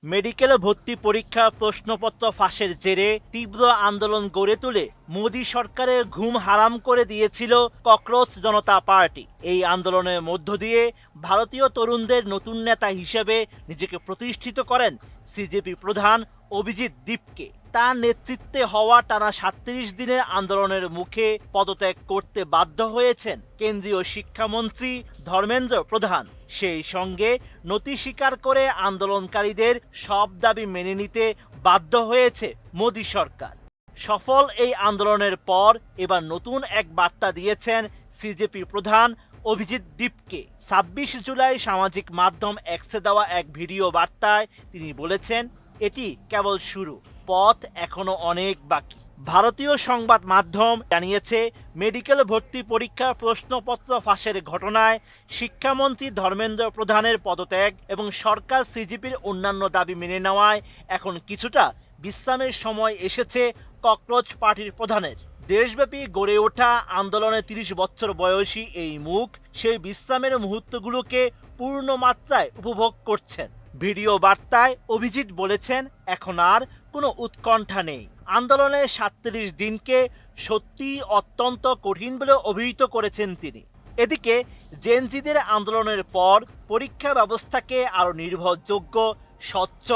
Medical ভর্তি পরীক্ষা প্রশ্নপত্র ফাঁসের জেরে তীব্র আন্দোলন গড়ে তুলে মোদী সরকারের ঘুম হারাম করে দিয়েছিল ককরোচ জনতা পার্টি। এই আন্দোলনের মধ্য দিয়ে ভারতীয় তরুণদের নতুন নেতা হিসেবে নিজেকে প্রতিষ্ঠিত করেন সিজেপি প্রধান অভিজিৎ দীপকে। তার নেতৃত্বে হওয়া টানা ৩৭ দিনের আন্দোলনের মুখে পদত্যাগ করতে বাধ্য হয়েছেন কেন্দ্রীয় শিক্ষামন্ত্রী ধর্মেন্দ্র প্রধান। সেই সঙ্গে নতি স্বীকার করে আন্দোলনকারীদের সব দাবি মেনে নিতে বাধ্য হয়েছে মোদী সরকার। সফল এই আন্দোলনের পর এবার নতুন এক বার্তা দিয়েছেন সিজেপি প্রধান অভিজিৎ দীপকে। ২৬ জুলাই সামাজিক মাধ্যম এক্সে দেওয়া এক ভিডিও বার্তায় তিনি বলেছেন, এটি কেবল শুরু, পথ এখনো অনেক বাকি। ভারতীয় সংবাদ মাধ্যম জানিয়েছে, মেডিকেল ভর্তি পরীক্ষার প্রশ্নপত্র ফাঁসের ঘটনায় শিক্ষামন্ত্রী ধর্মেন্দ্র প্রধানের পদত্যাগ এবং সরকার সিজেপির অন্যান্য দাবি মেনে নেওয়ায় এখন কিছুটা বিশ্রামের সময় এসেছে ককরোচ পার্টির প্রধানের। দেশব্যাপী গড়ে ওঠা আন্দোলনে ৩০ বছর বয়সী এই মুখ সেই বিশ্রামের মুহূর্তগুলোকে পূর্ণ মাত্রায় উপভোগ করছেন। ভিডিও বার্তায় অভিজিৎ বলেছেন, এখন আর কোনো উৎকণ্ঠা নেই। আন্দোলনের ৩৭ দিনকে সত্যিই অত্যন্ত কঠিন বলে অভিহিত করেছেন তিনি। এদিকে জেনজিদের আন্দোলনের পর পরীক্ষা ব্যবস্থাকে আরও নির্ভরযোগ্য, স্বচ্ছ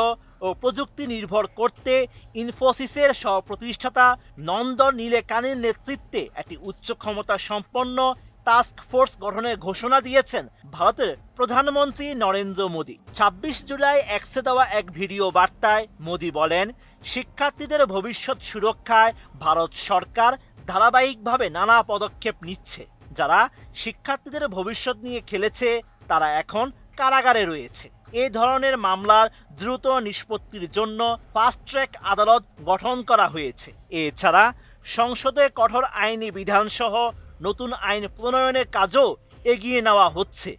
ও প্রযুক্তি নির্ভর করতে ইনফোসিসের সহ-প্রতিষ্ঠাতা নন্দন নীলেকানির নেতৃত্বে একটি উচ্চ ক্ষমতা সম্পন্ন টাস্ক ফোর্স গঠনের ঘোষণা দিয়েছেন ভারতের প্রধানমন্ত্রী নরেন্দ্র মোদী। ২৬ জুলাই এক্সে দেওয়া এক ভিডিও বার্তায় মোদী বলেন, শিক্ষার্থীদের ভবিষ্যৎ সুরক্ষায় ভারত সরকার ধারাবাহিকভাবে নানা পদক্ষেপ নিচ্ছে। যারা শিক্ষার্থীদের ভবিষ্যৎ নিয়ে খেলেছে তারা এখন কারাগারে রয়েছে। এই ধরনের মামলার দ্রুত নিষ্পত্তির জন্য ফাস্ট ট্র্যাক আদালত গঠন করা হয়েছে। এছাড়া সংসদে কঠোর আইনি বিধানসহ নতুন আইন প্রণয়নের কাজও এগিয়ে নেওয়া হচ্ছে।